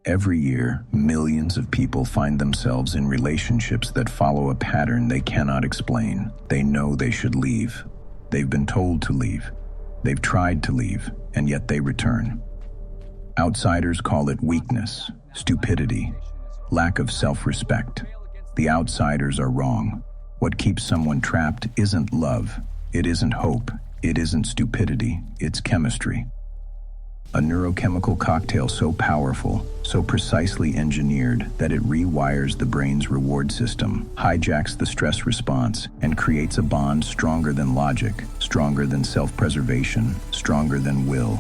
Every year, millions of people find themselves in relationships that follow a pattern they cannot explain. They know they should leave. They've been told to leave. They've tried to leave, and yet they return. Outsiders call it weakness, stupidity, lack of self-respect. The outsiders are wrong. What keeps someone trapped isn't love. It isn't hope. It isn't stupidity. It's chemistry. A neurochemical cocktail so powerful, so precisely engineered that it rewires the brain's reward system, hijacks the stress response, and creates a bond stronger than logic, stronger than self-preservation, stronger than will.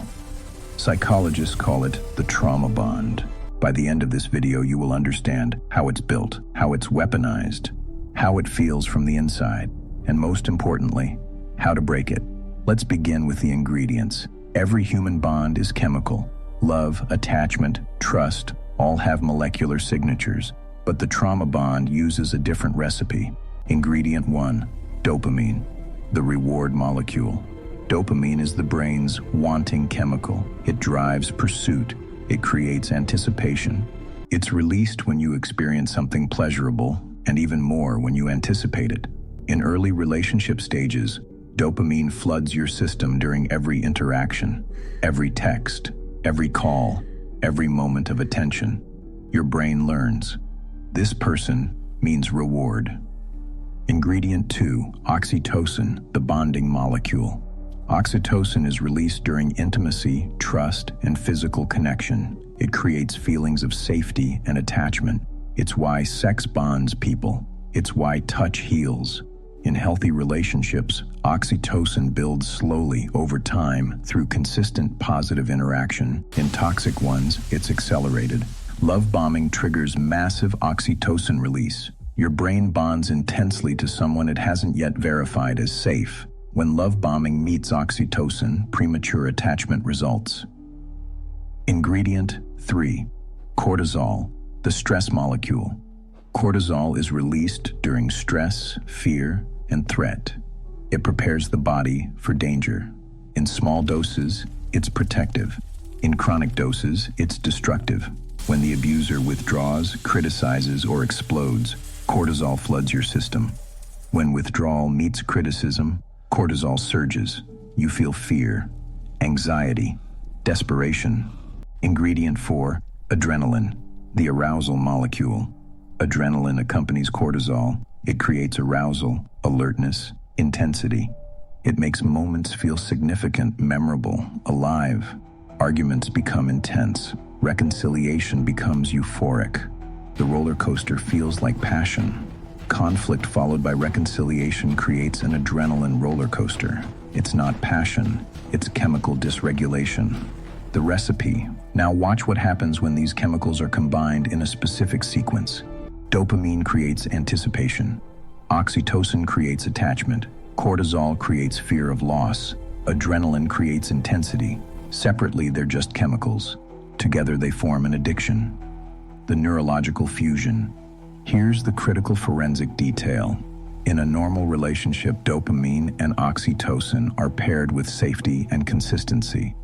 Psychologists call it the traumabond. By the end of this video, you will understand how it's built, how it's weaponized, how it feels from the inside, and most importantly, how to break it. Let's begin with the ingredients. Every human bond is chemical. Love, attachment, trust, all have molecular signatures, but the trauma bond uses a different recipe. Ingredient 1, dopamine, the reward molecule. Dopamine is the brain's wanting chemical. It drives pursuit. It creates anticipation. It's released when you experience something pleasurable, and even more when you anticipate it. In early relationship stages, dopamine floods your system during every interaction, every text, every call, every moment of attention. Your brain learns. This person means reward. Ingredient 2, oxytocin, the bonding molecule. Oxytocin is released during intimacy, trust, and physical connection. It creates feelings of safety and attachment. It's why sex bonds people. It's why touch heals. In healthy relationships, oxytocin builds slowly over time through consistent positive interaction. In toxic ones, it's accelerated. Love bombing triggers massive oxytocin release. Your brain bonds intensely to someone it hasn't yet verified as safe. When love bombing meets oxytocin, premature attachment results. Ingredient 3, cortisol, the stress molecule. Cortisol is released during stress, fear, and threat. It prepares the body for danger. In small doses, it's protective. In chronic doses, it's destructive. When the abuser withdraws, criticizes, or explodes, cortisol floods your system. When withdrawal meets criticism, cortisol surges. You feel fear, anxiety, desperation. Ingredient 4, adrenaline, the arousal molecule. Adrenaline accompanies cortisol. It creates arousal, alertness, intensity. It makes moments feel significant, memorable, alive. Arguments become intense. Reconciliation becomes euphoric. The roller coaster feels like passion. Conflict followed by reconciliation creates an adrenaline roller coaster. It's not passion, it's chemical dysregulation. The recipe. Now watch what happens when these chemicals are combined in a specific sequence. Dopamine creates anticipation. Oxytocin creates attachment. Cortisol creates fear of loss. Adrenaline creates intensity. Separately, they're just chemicals. Together, they form an addiction. The neurological fusion. Here's the critical forensic detail. In a normal relationship, dopamine and oxytocin are paired with safety and consistency.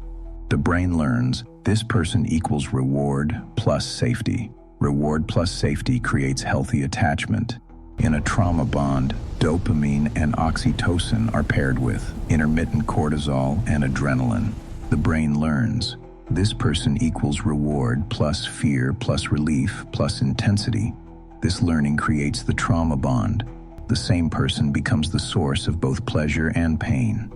The brain learns this person equals reward plus safety. Reward plus safety creates healthy attachment. In a trauma bond, dopamine and oxytocin are paired with intermittent cortisol and adrenaline. The brain learns this person equals reward plus fear plus relief plus intensity. This learning creates the trauma bond. The same person becomes the source of both pleasure and pain.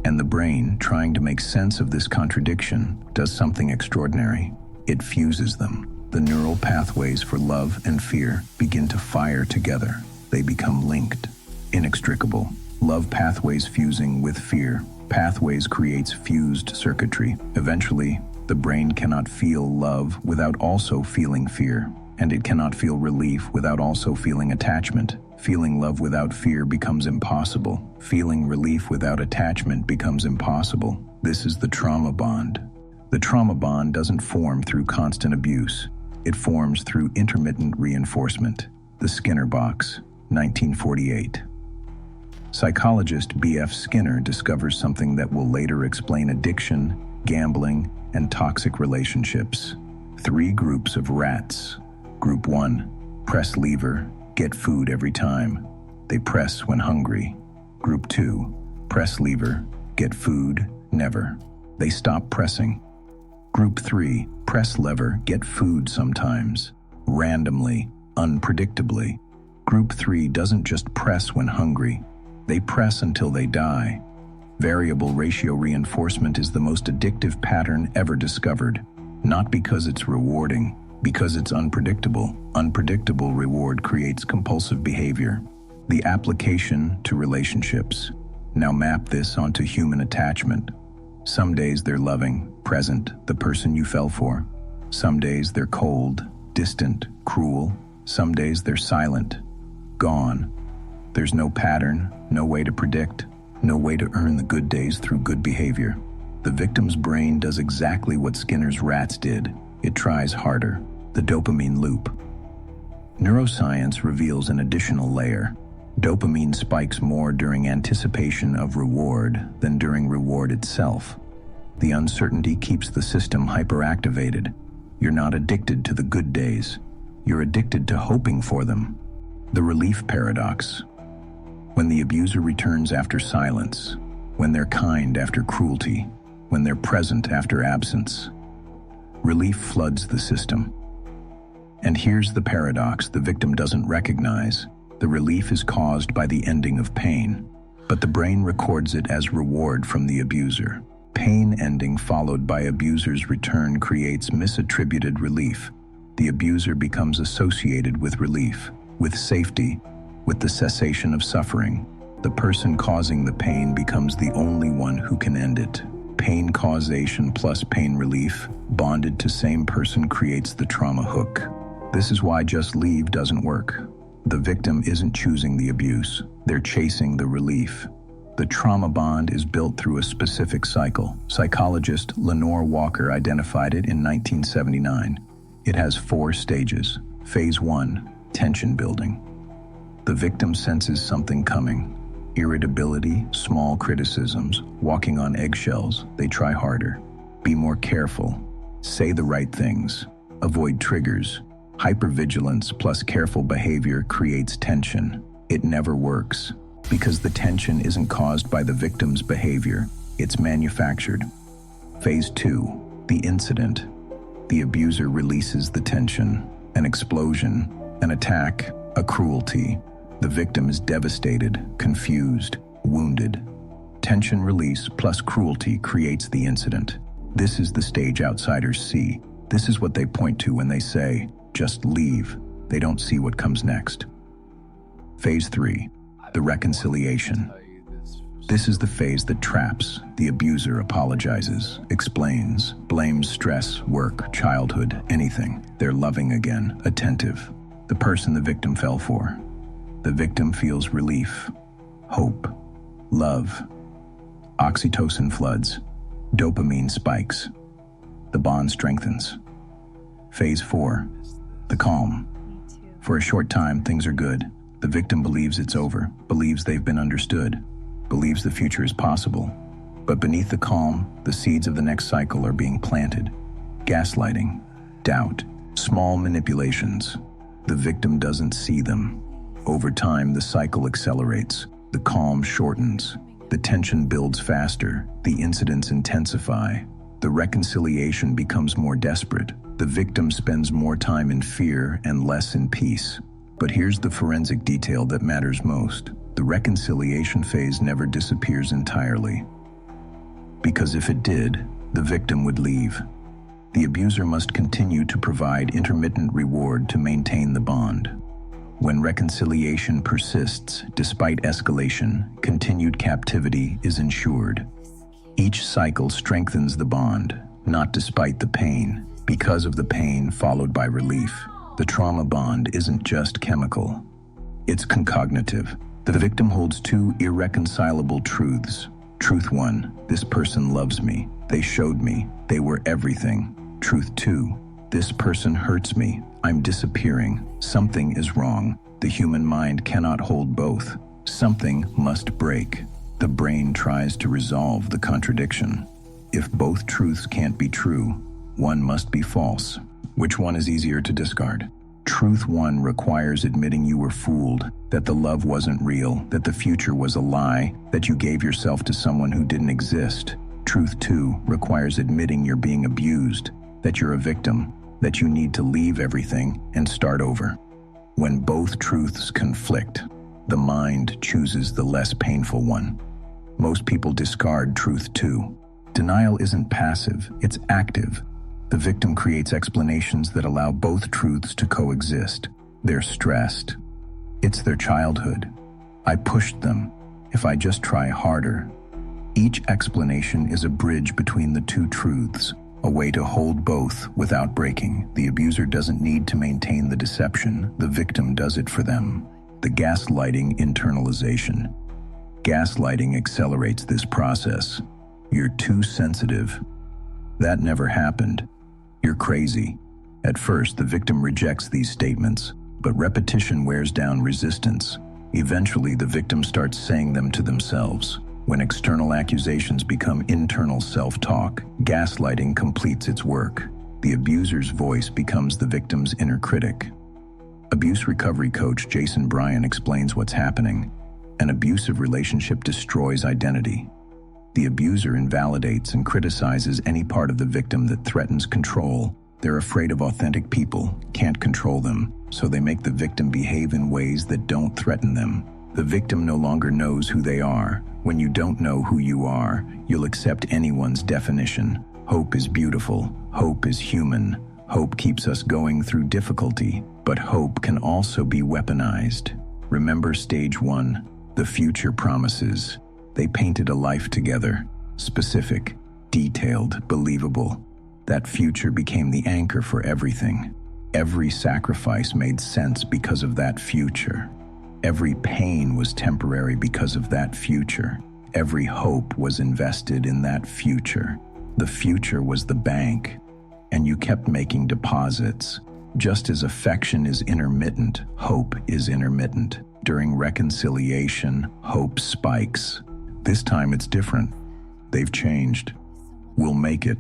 And the brain, trying to make sense of this contradiction, does something extraordinary. It fuses them. The neural pathways for love and fear begin to fire together. They become linked, inextricable. Love pathways fusing with fear. Pathways creates fused circuitry. Eventually, the brain cannot feel love without also feeling fear, and it cannot feel relief without also feeling attachment. Feeling love without fear becomes impossible. Feeling relief without attachment becomes impossible. This is the trauma bond. The trauma bond doesn't form through constant abuse. It forms through intermittent reinforcement. The Skinner box, 1948. Psychologist B.F. Skinner discovers something that will later explain addiction, gambling, and toxic relationships. Three groups of rats. Group 1, press lever, get food every time. They press when hungry. Group 2, press lever, get food, never. They stop pressing. Group 3, press lever, get food sometimes, randomly, unpredictably. Group 3 doesn't just press when hungry, they press until they die. Variable ratio reinforcement is the most addictive pattern ever discovered, not because it's rewarding, because it's unpredictable. Unpredictable reward creates compulsive behavior. The application to relationships. Now map this onto human attachment. Some days they're loving, present, the person you fell for. Some days they're cold, distant, cruel. Some days they're silent, gone. There's no pattern, no way to predict, no way to earn the good days through good behavior. The victim's brain does exactly what Skinner's rats did. It tries harder. The dopamine loop. Neuroscience reveals an additional layer. Dopamine spikes more during anticipation of reward than during reward itself. The uncertainty keeps the system hyperactivated. You're not addicted to the good days. You're addicted to hoping for them. The relief paradox. When the abuser returns after silence, when they're kind after cruelty, when they're present after absence, relief floods the system. And here's the paradox the victim doesn't recognize. The relief is caused by the ending of pain, but the brain records it as reward from the abuser. Pain ending followed by abuser's return creates misattributed relief. The abuser becomes associated with relief, with safety, with the cessation of suffering. The person causing the pain becomes the only one who can end it. Pain causation plus pain relief, bonded to same person, creates the trauma hook. This is why just leave doesn't work. The victim isn't choosing the abuse, they're chasing the relief. The trauma bond is built through a specific cycle. Psychologist Lenore Walker identified it in 1979. It has 4 stages. Phase 1, tension building. The victim senses something coming. Irritability, small criticisms, walking on eggshells. They try harder. Be more careful. Say the right things. Avoid triggers. Hypervigilance plus careful behavior creates tension. It never works, because the tension isn't caused by the victim's behavior, it's manufactured. Phase 2, the incident. The abuser releases the tension, an explosion, an attack, a cruelty. The victim is devastated, confused, wounded. Tension release plus cruelty creates the incident. This is the stage outsiders see. This is what they point to when they say, just leave. They don't see what comes next. Phase 3, the reconciliation. This is the phase that traps. The abuser apologizes, explains, blames stress, work, childhood, anything. They're loving again, attentive. The person the victim fell for. The victim feels relief, hope, love. Oxytocin floods, dopamine spikes. The bond strengthens. Phase 4, the calm. For a short time, things are good. The victim believes it's over, believes they've been understood, believes the future is possible. But beneath the calm, the seeds of the next cycle are being planted. Gaslighting, doubt, small manipulations. The victim doesn't see them. Over time, the cycle accelerates. The calm shortens. The tension builds faster. The incidents intensify. The reconciliation becomes more desperate. The victim spends more time in fear and less in peace. But here's the forensic detail that matters most. The reconciliation phase never disappears entirely. Because if it did, the victim would leave. The abuser must continue to provide intermittent reward to maintain the bond. When reconciliation persists, despite escalation, continued captivity is ensured. Each cycle strengthens the bond, not despite the pain, because of the pain followed by relief. The trauma bond isn't just chemical, it's concognitive. The victim holds 2 irreconcilable truths. Truth 1, this person loves me. They showed me. They were everything. Truth 2, this person hurts me. I'm disappearing. Something is wrong. The human mind cannot hold both. Something must break. The brain tries to resolve the contradiction. If both truths can't be true, one must be false. Which one is easier to discard? Truth 1 requires admitting you were fooled, that the love wasn't real, that the future was a lie, that you gave yourself to someone who didn't exist. Truth 2 requires admitting you're being abused, that you're a victim, that you need to leave everything and start over. When both truths conflict, the mind chooses the less painful one. Most people discard truth 2. Denial isn't passive, it's active. The victim creates explanations that allow both truths to coexist. They're stressed. It's their childhood. I pushed them. If I just try harder. Each explanation is a bridge between the two truths, a way to hold both without breaking. The abuser doesn't need to maintain the deception. The victim does it for them. The gaslighting internalization. Gaslighting accelerates this process. You're too sensitive. That never happened. You're crazy. At first, the victim rejects these statements, but repetition wears down resistance. Eventually, the victim starts saying them to themselves. When external accusations become internal self-talk, gaslighting completes its work. The abuser's voice becomes the victim's inner critic. Abuse recovery coach Jason Bryan explains what's happening. An abusive relationship destroys identity. The abuser invalidates and criticizes any part of the victim that threatens control. They're afraid of authentic people, can't control them, so they make the victim behave in ways that don't threaten them. The victim no longer knows who they are. When you don't know who you are, you'll accept anyone's definition. Hope is beautiful. Hope is human. Hope keeps us going through difficulty, but hope can also be weaponized. Remember stage 1, the future promises. They painted a life together, specific, detailed, believable. That future became the anchor for everything. Every sacrifice made sense because of that future. Every pain was temporary because of that future. Every hope was invested in that future. The future was the bank, and you kept making deposits. Just as affection is intermittent, hope is intermittent. During reconciliation, hope spikes. This time it's different. They've changed. We'll make it.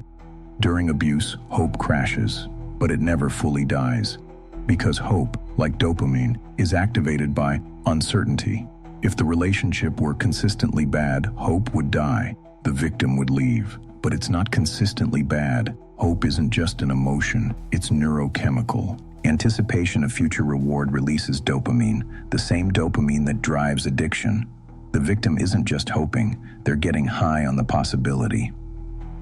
During abuse, hope crashes, but it never fully dies. Because hope, like dopamine, is activated by uncertainty. If the relationship were consistently bad, hope would die. The victim would leave. But it's not consistently bad. Hope isn't just an emotion, it's neurochemical. Anticipation of future reward releases dopamine, the same dopamine that drives addiction. The victim isn't just hoping, they're getting high on the possibility.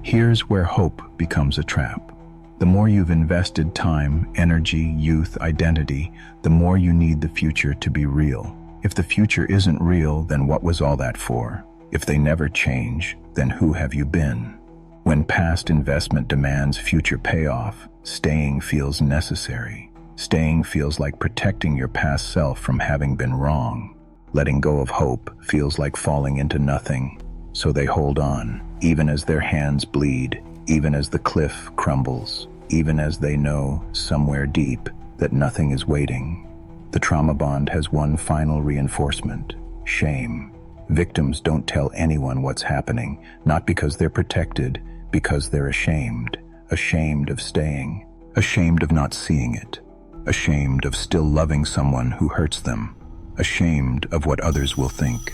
Here's where hope becomes a trap. The more you've invested time, energy, youth, identity, the more you need the future to be real. If the future isn't real, then what was all that for? If they never change, then who have you been? When past investment demands future payoff, staying feels necessary. Staying feels like protecting your past self from having been wrong. Letting go of hope feels like falling into nothing, so they hold on, even as their hands bleed, even as the cliff crumbles, even as they know, somewhere deep, that nothing is waiting. The trauma bond has one final reinforcement: shame. Victims don't tell anyone what's happening, not because they're protected, because they're ashamed. Ashamed of staying, ashamed of not seeing it, ashamed of still loving someone who hurts them, ashamed of what others will think.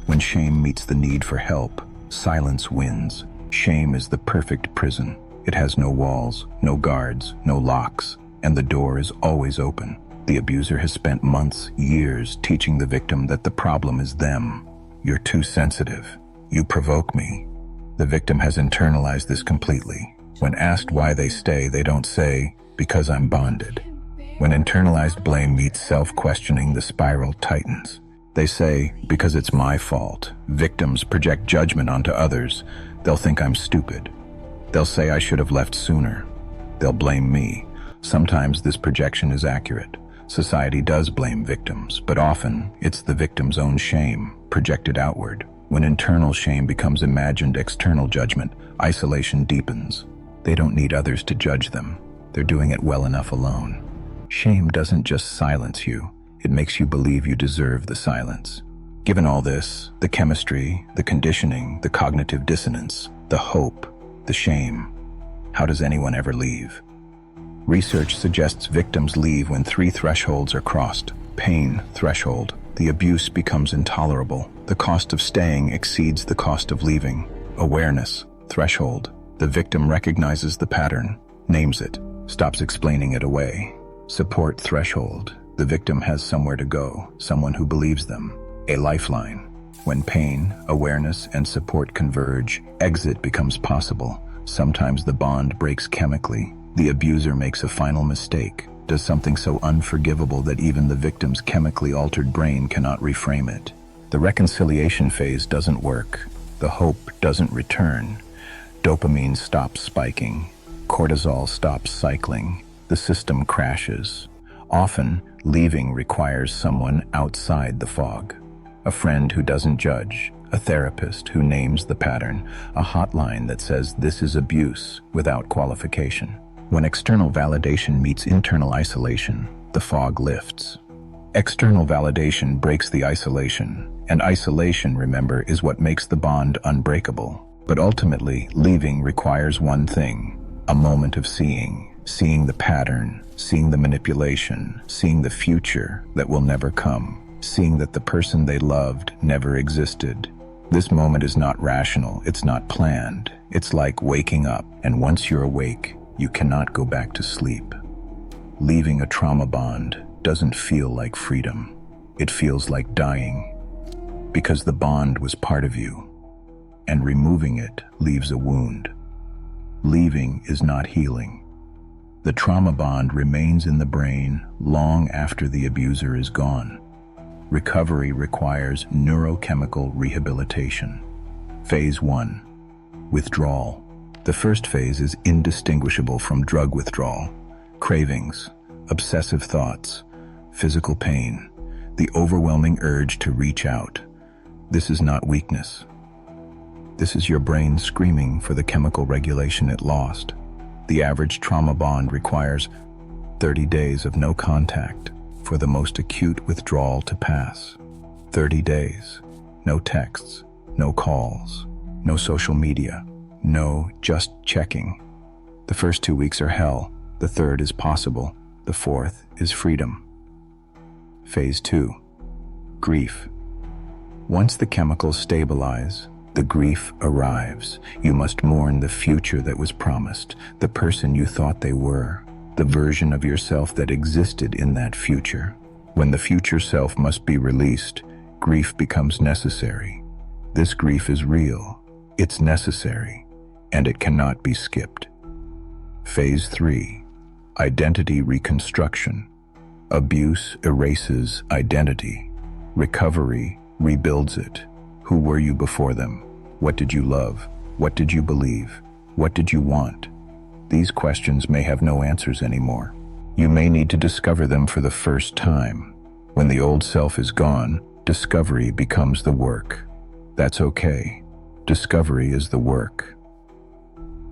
When shame meets the need for help, silence wins. Shame is the perfect prison. It has no walls, no guards, no locks, and the door is always open. The abuser has spent months, years teaching the victim that the problem is them. You're too sensitive. You provoke me. The victim has internalized this completely. When asked why they stay, they don't say, "Because I'm bonded." When internalized blame meets self-questioning, the spiral tightens. They say, "Because it's my fault." Victims project judgment onto others. They'll think I'm stupid. They'll say I should have left sooner. They'll blame me. Sometimes this projection is accurate. Society does blame victims, but often it's the victim's own shame, projected outward. When internal shame becomes imagined external judgment, isolation deepens. They don't need others to judge them. They're doing it well enough alone. Shame doesn't just silence you, it makes you believe you deserve the silence. Given all this, the chemistry, the conditioning, the cognitive dissonance, the hope, the shame, how does anyone ever leave? Research suggests victims leave when three thresholds are crossed. Pain threshold. The abuse becomes intolerable. The cost of staying exceeds the cost of leaving. Awareness threshold. The victim recognizes the pattern, names it, stops explaining it away. Support threshold. The victim has somewhere to go, someone who believes them, a lifeline. When pain, awareness, and support converge, exit becomes possible. Sometimes the bond breaks chemically. The abuser makes a final mistake, does something so unforgivable that even the victim's chemically altered brain cannot reframe it. The reconciliation phase doesn't work. The hope doesn't return. Dopamine stops spiking. Cortisol stops cycling. The system crashes. Often, leaving requires someone outside the fog. A friend who doesn't judge, a therapist who names the pattern, a hotline that says this is abuse without qualification. When external validation meets internal isolation, the fog lifts. External validation breaks the isolation, and isolation, remember, is what makes the bond unbreakable. But ultimately, leaving requires one thing: a moment of seeing the pattern, seeing the manipulation, seeing the future that will never come, seeing that the person they loved never existed. This moment is not rational, it's not planned. It's like waking up, and once you're awake, you cannot go back to sleep. Leaving a trauma bond doesn't feel like freedom. It feels like dying, because the bond was part of you, and removing it leaves a wound. Leaving is not healing. The trauma bond remains in the brain long after the abuser is gone. Recovery requires neurochemical rehabilitation. Phase 1. Withdrawal. The first phase is indistinguishable from drug withdrawal. Cravings, obsessive thoughts, physical pain, the overwhelming urge to reach out. This is not weakness. This is your brain screaming for the chemical regulation it lost. The average trauma bond requires 30 days of no contact for the most acute withdrawal to pass. 30 days. No texts, no calls, no social media, no just checking. The first 2 weeks are hell. The third is possible. The fourth is freedom. Phase 2. Grief. Once the chemicals stabilize, the grief arrives. You must mourn the future that was promised, the person you thought they were, the version of yourself that existed in that future. When the future self must be released, grief becomes necessary. This grief is real, it's necessary, and it cannot be skipped. Phase 3. Identity reconstruction. Abuse erases identity. Recovery rebuilds it. Who were you before them? What did you love? What did you believe? What did you want? These questions may have no answers anymore. You may need to discover them for the first time. When the old self is gone, discovery becomes the work. That's okay. Discovery is the work.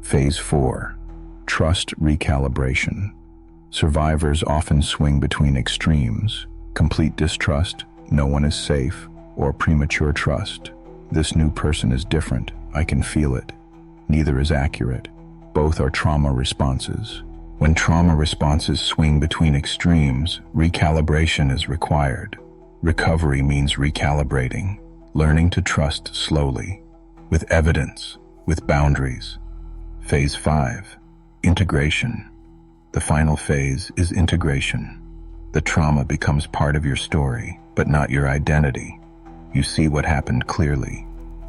Phase 4. Trust recalibration. Survivors often swing between extremes: complete distrust, no one is safe, or premature trust. This new person is different, I can feel it. Neither is accurate. Both are trauma responses. When trauma responses swing between extremes, recalibration is required. Recovery means recalibrating, learning to trust slowly, with evidence, with boundaries. Phase 5. Integration. The final phase is integration. The trauma becomes part of your story, but not your identity. You see what happened clearly.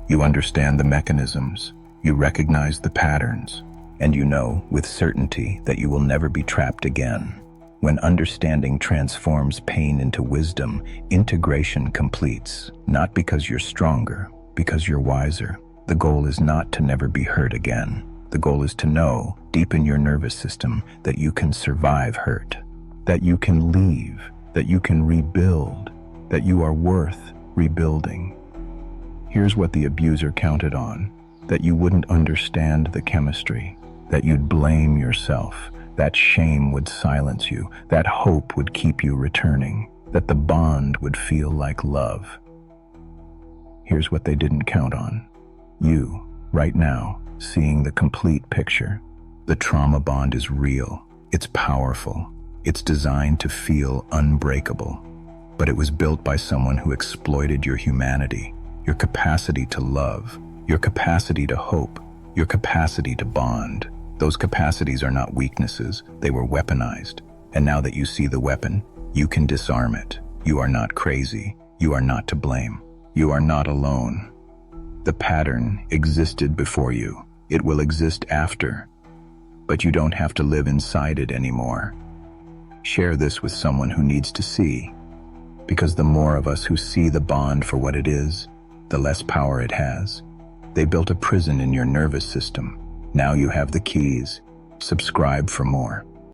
You understand the mechanisms. You recognize the patterns. And you know with certainty that you will never be trapped again. When understanding transforms pain into wisdom, integration completes, not because you're stronger, because you're wiser. The goal is not to never be hurt again. The goal is to know, deep in your nervous system, that you can survive hurt, that you can leave, that you can rebuild, that you are worth rebuilding. Here's what the abuser counted on: that you wouldn't understand the chemistry, that you'd blame yourself, that shame would silence you, that hope would keep you returning, that the bond would feel like love. Here's what they didn't count on: you, right now, seeing the complete picture. The trauma bond is real. It's powerful. It's designed to feel unbreakable. But it was built by someone who exploited your humanity, your capacity to love, your capacity to hope, your capacity to bond. Those capacities are not weaknesses, they were weaponized. And now that you see the weapon, you can disarm it. You are not crazy. You are not to blame. You are not alone. The pattern existed before you. It will exist after. But you don't have to live inside it anymore. Share this with someone who needs to see. Because the more of us who see the bond for what it is, the less power it has. They built a prison in your nervous system. Now you have the keys. Subscribe for more.